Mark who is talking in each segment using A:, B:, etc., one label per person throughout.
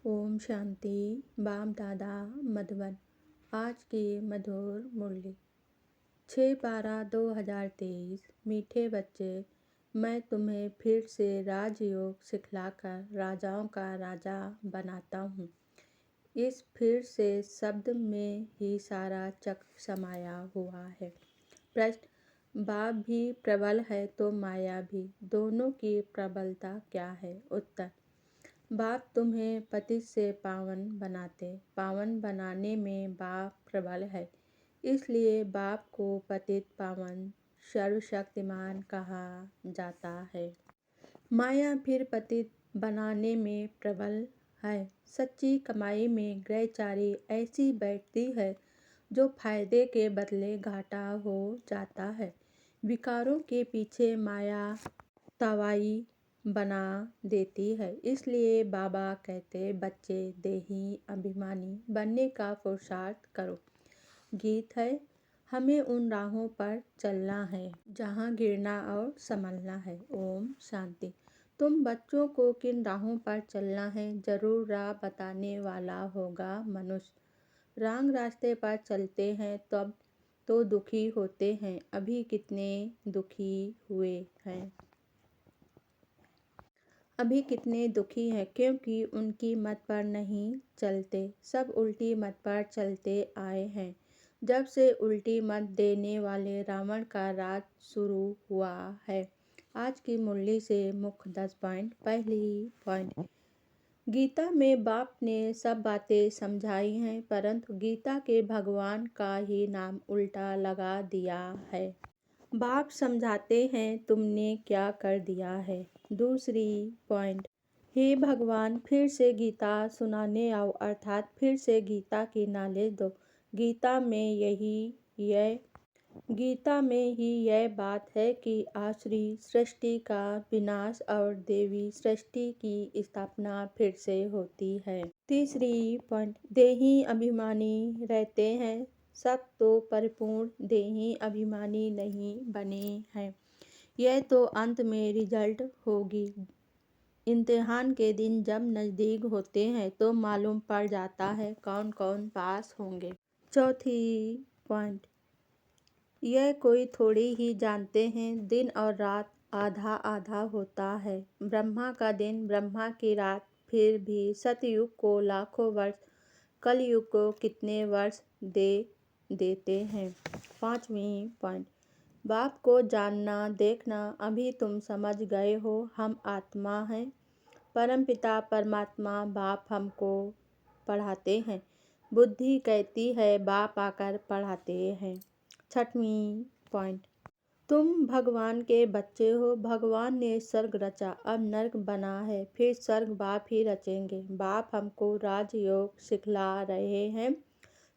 A: ओम शांति। बाप दादा मधुबन। आज की मधुर मुरली 6/12/2023। मीठे बच्चे, मैं तुम्हें फिर से राजयोग सिखलाकर राजाओं का राजा बनाता हूँ। इस फिर से शब्द में ही सारा चक्र समाया हुआ है। प्रश्न, बाप भी प्रबल है तो माया भी, दोनों की प्रबलता क्या है? उत्तर, बाप तुम्हें पतित से पावन बनाते, पावन बनाने में बाप प्रबल है, इसलिए बाप को पतित पावन सर्वशक्तिमान कहा जाता है। माया फिर पतित बनाने में प्रबल है। सच्ची कमाई में ग्रहचारी ऐसी बैठती है जो फायदे के बदले घाटा हो जाता है। विकारों के पीछे माया तवाई बना देती है। इसलिए बाबा कहते, बच्चे देही अभिमानी बनने का पुरुषार्थ करो। गीत है, हमें उन राहों पर चलना है जहाँ गिरना और संभलना है। ओम शांति। तुम बच्चों को किन राहों पर चलना है? जरूर राह बताने वाला होगा मनुष्य। रांग रास्ते पर चलते हैं तब तो दुखी होते हैं। अभी कितने दुखी हुए हैं, अभी कितने दुखी हैं, क्योंकि उनकी मत पर नहीं चलते। सब उल्टी मत पर चलते आए हैं। जब से उल्टी मत देने वाले रावण का राज शुरू हुआ है। आज की मुरली से मुख्य 10 पॉइंट। पहली पॉइंट, गीता में बाप ने सब बातें समझाई हैं, परंतु गीता के भगवान का ही नाम उल्टा लगा दिया है। बाप समझाते हैं, तुमने क्या कर दिया है। दूसरी पॉइंट, हे भगवान, फिर से गीता सुनाने आओ, अर्थात फिर से गीता की नॉलेज दो। गीता में ही यह बात है कि आसुरी सृष्टि का विनाश और देवी सृष्टि की स्थापना फिर से होती है। तीसरी पॉइंट, देही अभिमानी रहते हैं, सब तो परिपूर्ण देही अभिमानी नहीं बने हैं। यह तो अंत में रिजल्ट होगी। इम्तिहान के दिन जब नज़दीक होते हैं तो मालूम पड़ जाता है कौन कौन पास होंगे। चौथी पॉइंट, यह कोई थोड़ी ही जानते हैं, दिन और रात आधा आधा होता है। ब्रह्मा का दिन, ब्रह्मा की रात, फिर भी सतयुग को लाखों वर्ष, कलयुग को कितने वर्ष दे देते हैं। पांचवी पॉइंट, बाप को जानना देखना, अभी तुम समझ गए हो, हम आत्मा हैं। परमपिता परमात्मा बाप हमको पढ़ाते हैं। बुद्धि कहती है बाप आकर पढ़ाते हैं। छठवीं पॉइंट, तुम भगवान के बच्चे हो। भगवान ने स्वर्ग रचा, अब नर्क बना है, फिर स्वर्ग बाप ही रचेंगे। बाप हमको राजयोग सिखला रहे हैं,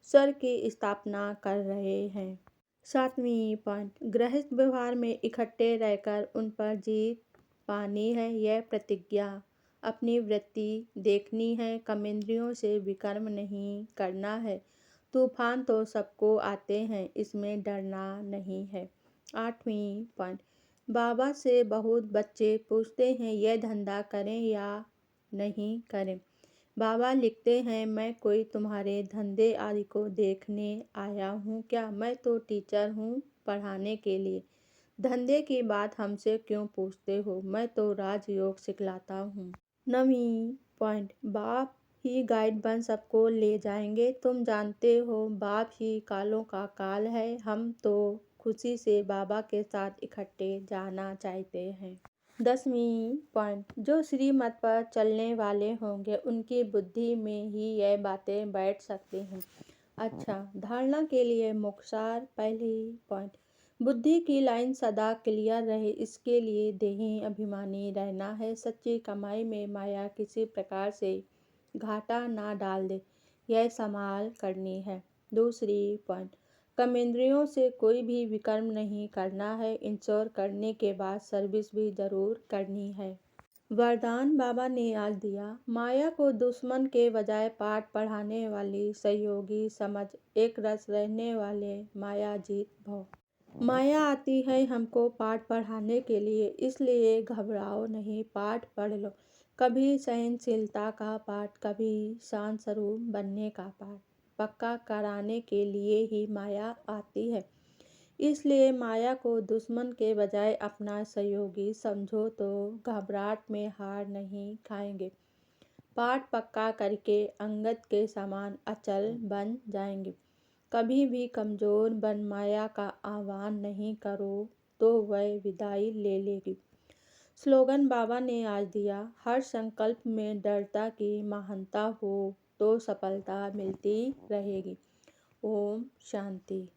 A: स्वर्ग की स्थापना कर रहे हैं। सातवीं पॉइंट, गृहस्थ व्यवहार में इकट्ठे रहकर उन पर जीत पानी है। यह प्रतिज्ञा, अपनी वृत्ति देखनी है, कर्मेंद्रियों से विकर्म नहीं करना है। तूफान तो सबको आते हैं, इसमें डरना नहीं है। आठवीं पॉइंट, बाबा से बहुत बच्चे पूछते हैं, यह धंधा करें या नहीं करें। बाबा लिखते हैं, मैं कोई तुम्हारे धंधे आदि को देखने आया हूँ क्या? मैं तो टीचर हूँ पढ़ाने के लिए। धंधे की बात हमसे क्यों पूछते हो? मैं तो राजयोग सिखलाता हूँ। नवीं पॉइंट, बाप ही गाइड बन सबको ले जाएंगे। तुम जानते हो बाप ही कालों का काल है। हम तो खुशी से बाबा के साथ इकट्ठे जाना चाहते हैं। 10वीं पॉइंट, जो श्रीमत पर चलने वाले होंगे उनकी बुद्धि में ही यह बातें बैठ सकती हैं। अच्छा, धारणा के लिए मुख्तार। पहली पॉइंट, बुद्धि की लाइन सदा क्लियर रहे, इसके लिए देही अभिमानी रहना है। सच्ची कमाई में माया किसी प्रकार से घाटा ना डाल दे, यह संभाल करनी है। दूसरी पॉइंट, कर्मेंद्रियों से कोई भी विकर्म नहीं करना है। इंश्योर करने के बाद सर्विस भी जरूर करनी है। वरदान बाबा ने आज दिया, माया को दुश्मन के बजाय पाठ पढ़ाने वाली सहयोगी समझ, एक रस रहने वाले माया जीत भव। माया आती है हमको पाठ पढ़ाने के लिए, इसलिए घबराओ नहीं, पाठ पढ़ लो। कभी सहनशीलता का पाठ, कभी शांत स्वरूप बनने का पाठ पक्का कराने के लिए ही माया आती है। इसलिए माया को दुश्मन के बजाय अपना सहयोगी समझो तो घबराहट में हार नहीं खाएंगे। पाठ पक्का करके अंगद के समान अचल बन जाएंगे। कभी भी कमजोर बन माया का आह्वान नहीं करो तो वह विदाई ले लेगी। स्लोगन बाबा ने आज दिया, हर संकल्प में दृढ़ता की महानता हो तो सफलता मिलती रहेगी। ओम शांति।